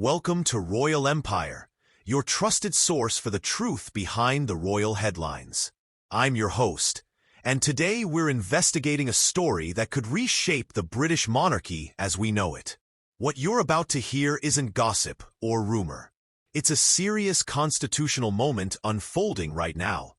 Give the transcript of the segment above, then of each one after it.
Welcome to Royal Empire, your trusted source for the truth behind the royal headlines. I'm your host, and today we're investigating a story that could reshape the British monarchy as we know it. What you're about to hear isn't gossip or rumor. It's a serious constitutional moment unfolding right now,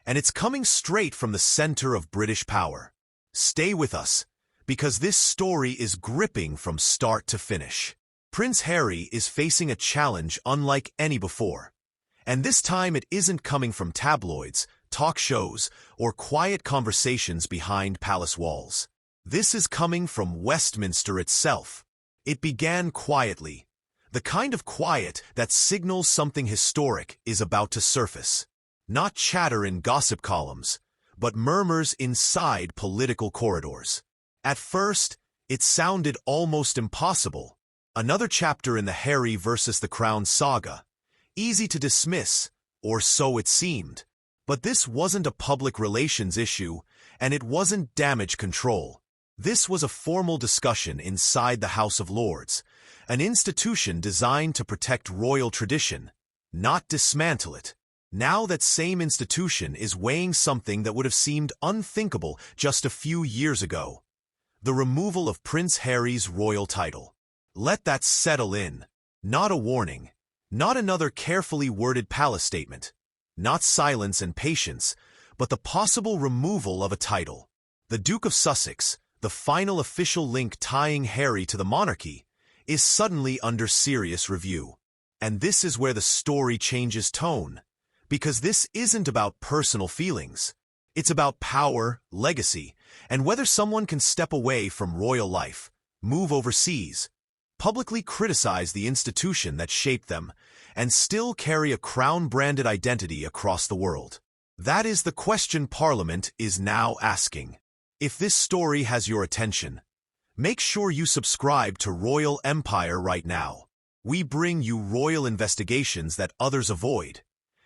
and it's coming straight from the center of British power. Stay with us, because this story is gripping from start to finish. Prince Harry is facing a challenge unlike any before, and this time it isn't coming from tabloids, talk shows, or quiet conversations behind palace walls. This is coming from Westminster itself. It began quietly, the kind of quiet that signals something historic is about to surface. Not chatter in gossip columns, but murmurs inside political corridors. At first, it sounded almost impossible. Another chapter in the Harry versus the Crown saga. Easy to dismiss, or so it seemed. But this wasn't a public relations issue, and it wasn't damage control. This was a formal discussion inside the House of Lords, an institution designed to protect royal tradition, not dismantle it. Now that same institution is weighing something that would have seemed unthinkable just a few years ago. The removal of Prince Harry's royal title. Let that settle in. Not a warning. Not another carefully worded palace statement. Not silence and patience, but the possible removal of a title. The Duke of Sussex, the final official link tying Harry to the monarchy, is suddenly under serious review. And this is where the story changes tone. Because this isn't about personal feelings. It's about power, legacy, and whether someone can step away from royal life, move overseas, publicly criticize the institution that shaped them, and still carry a crown-branded identity across the world. That is the question Parliament is now asking. If this story has your attention, make sure you subscribe to Royal Empire right now. We bring you royal investigations that others avoid,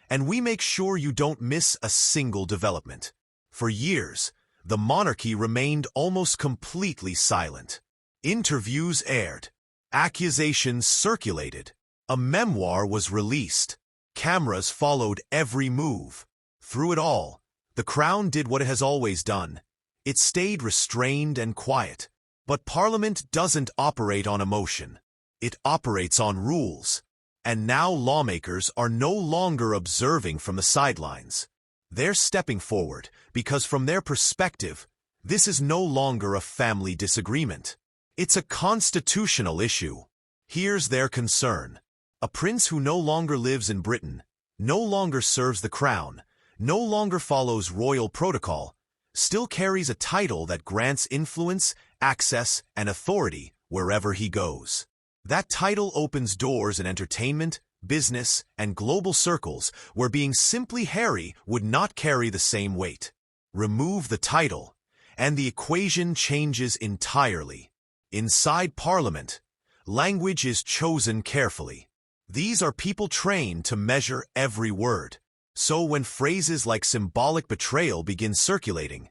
and we make sure you don't miss a single development. For years, the monarchy remained almost completely silent. Interviews aired. Accusations circulated. A memoir was released. Cameras followed every move. Through it all, the Crown did what it has always done. It stayed restrained and quiet. But Parliament doesn't operate on emotion. It operates on rules. And now lawmakers are no longer observing from the sidelines. They're stepping forward because from their perspective, this is no longer a family disagreement. It's a constitutional issue. Here's their concern. A prince who no longer lives in Britain, no longer serves the crown, no longer follows royal protocol, still carries a title that grants influence, access, and authority wherever he goes. That title opens doors in entertainment, business, and global circles where being simply Harry would not carry the same weight. Remove the title, and the equation changes entirely. Inside Parliament, language is chosen carefully. These are people trained to measure every word. So when phrases like symbolic betrayal begin circulating,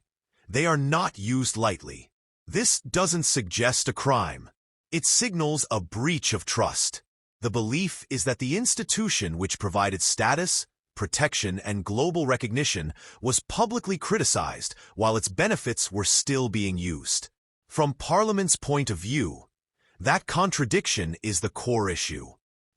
they are not used lightly. This doesn't suggest a crime. It signals a breach of trust. The belief is that the institution which provided status, protection, and global recognition was publicly criticized while its benefits were still being used. From Parliament's point of view, that contradiction is the core issue.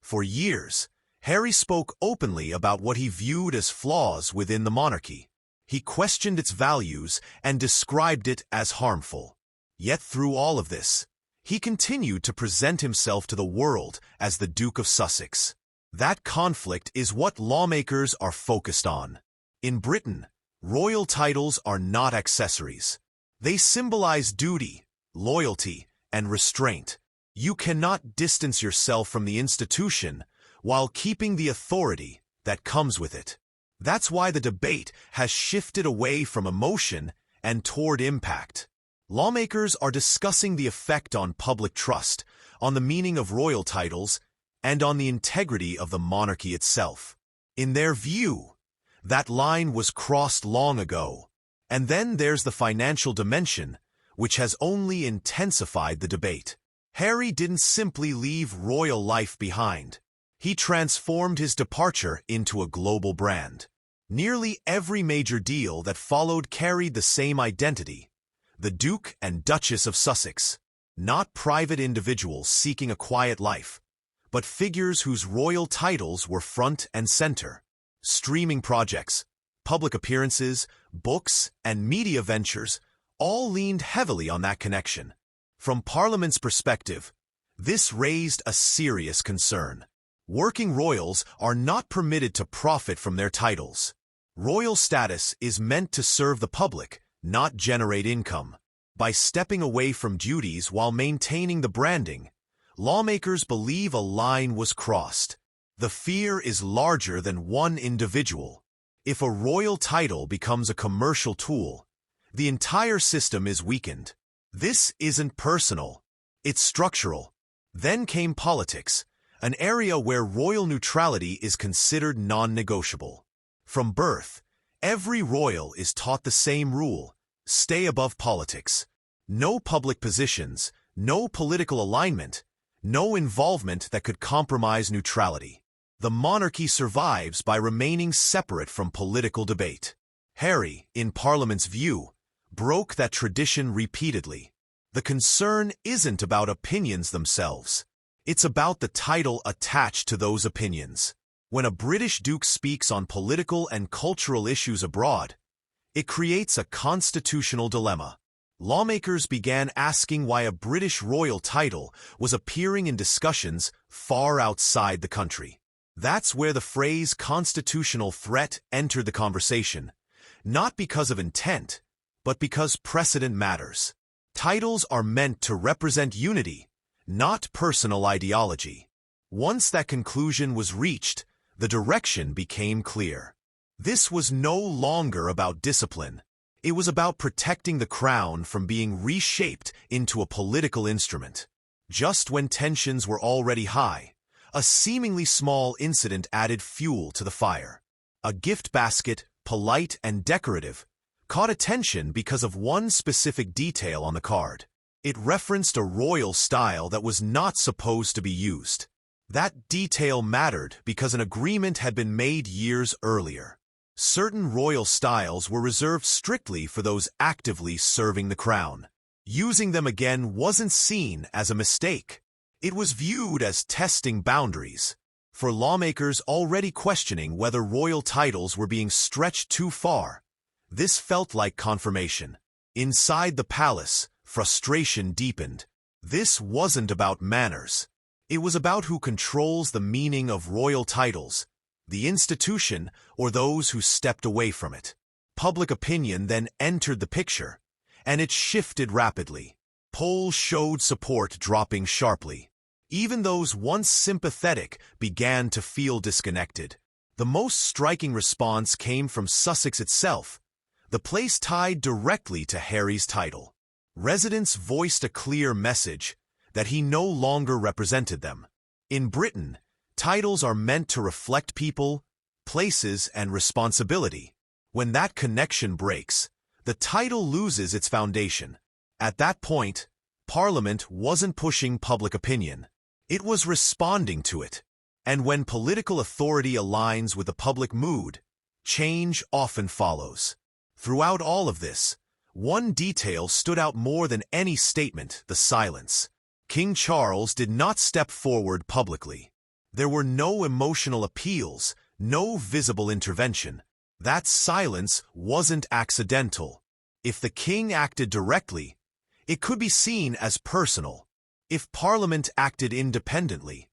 For years, Harry spoke openly about what he viewed as flaws within the monarchy. He questioned its values and described it as harmful. Yet through all of this, he continued to present himself to the world as the Duke of Sussex. That conflict is what lawmakers are focused on. In Britain, royal titles are not accessories. They symbolize duty, loyalty, and restraint. You cannot distance yourself from the institution while keeping the authority that comes with it. That's why the debate has shifted away from emotion and toward impact. Lawmakers are discussing the effect on public trust, on the meaning of royal titles, and on the integrity of the monarchy itself. In their view, that line was crossed long ago. And then there's the financial dimension, which has only intensified the debate. Harry didn't simply leave royal life behind. He transformed his departure into a global brand. Nearly every major deal that followed carried the same identity: the Duke and Duchess of Sussex. Not private individuals seeking a quiet life, but figures whose royal titles were front and center. Streaming projects, public appearances, books, and media ventures all leaned heavily on that connection. From Parliament's perspective, this raised a serious concern. Working royals are not permitted to profit from their titles. Royal status is meant to serve the public, not generate income. By stepping away from duties while maintaining the branding, lawmakers believe a line was crossed. The fear is larger than one individual. If a royal title becomes a commercial tool, the entire system is weakened. This isn't personal, it's structural. Then came politics, an area where royal neutrality is considered non-negotiable. From birth, every royal is taught the same rule: stay above politics. No public positions, no political alignment, no involvement that could compromise neutrality. The monarchy survives by remaining separate from political debate. Harry, in Parliament's view, broke that tradition repeatedly. The concern isn't about opinions themselves. It's about the title attached to those opinions. When a British duke speaks on political and cultural issues abroad, it creates a constitutional dilemma. Lawmakers began asking why a British royal title was appearing in discussions far outside the country. That's where the phrase constitutional threat entered the conversation, not because of intent, but because precedent matters. Titles are meant to represent unity, not personal ideology. Once that conclusion was reached, the direction became clear. This was no longer about discipline. It was about protecting the crown from being reshaped into a political instrument. Just when tensions were already high, a seemingly small incident added fuel to the fire. A gift basket, polite and decorative, caught attention because of one specific detail on the card. It referenced a royal style that was not supposed to be used. That detail mattered because an agreement had been made years earlier. Certain royal styles were reserved strictly for those actively serving the crown. Using them again wasn't seen as a mistake. It was viewed as testing boundaries. For lawmakers already questioning whether royal titles were being stretched too far, this felt like confirmation. Inside the palace, frustration deepened. This wasn't about manners. It was about who controls the meaning of royal titles, the institution or those who stepped away from it. Public opinion then entered the picture, and it shifted rapidly. Polls showed support dropping sharply. Even those once sympathetic began to feel disconnected. The most striking response came from Sussex itself, the place tied directly to Harry's title. Residents voiced a clear message that he no longer represented them. In Britain, titles are meant to reflect people, places, and responsibility. When that connection breaks, the title loses its foundation. At that point, Parliament wasn't pushing public opinion. It was responding to it. And when political authority aligns with the public mood, change often follows. Throughout all of this, one detail stood out more than any statement: the silence. King Charles did not step forward publicly. There were no emotional appeals, no visible intervention. That silence wasn't accidental. If the king acted directly, it could be seen as personal. If Parliament acted independently,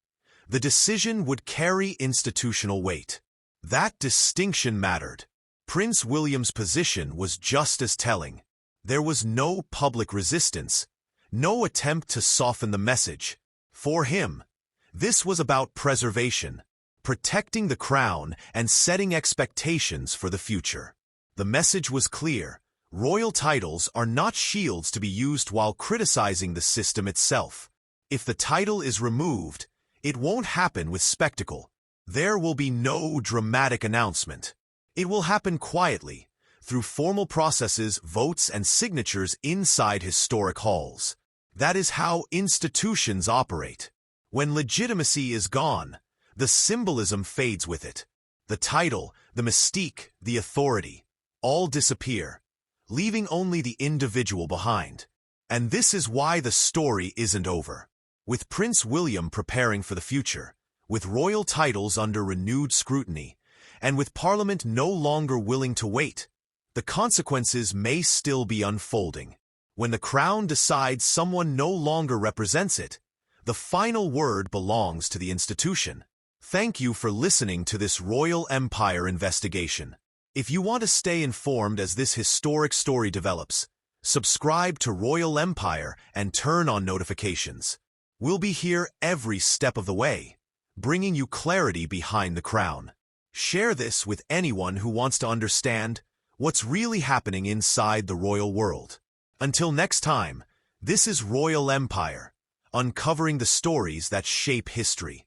the decision would carry institutional weight. That distinction mattered. Prince William's position was just as telling. There was no public resistance, no attempt to soften the message. For him, this was about preservation, protecting the crown and setting expectations for the future. The message was clear: royal titles are not shields to be used while criticizing the system itself. If the title is removed, it won't happen with spectacle. There will be no dramatic announcement. It will happen quietly, through formal processes, votes, and signatures inside historic halls. That is how institutions operate. When legitimacy is gone, the symbolism fades with it. The title, the mystique, the authority, all disappear, leaving only the individual behind. And this is why the story isn't over. With Prince William preparing for the future, with royal titles under renewed scrutiny, and with Parliament no longer willing to wait, the consequences may still be unfolding. When the Crown decides someone no longer represents it, the final word belongs to the institution. Thank you for listening to this Royal Empire investigation. If you want to stay informed as this historic story develops, subscribe to Royal Empire and turn on notifications. We'll be here every step of the way, bringing you clarity behind the crown. Share this with anyone who wants to understand what's really happening inside the royal world. Until next time, this is Royal Empire, uncovering the stories that shape history.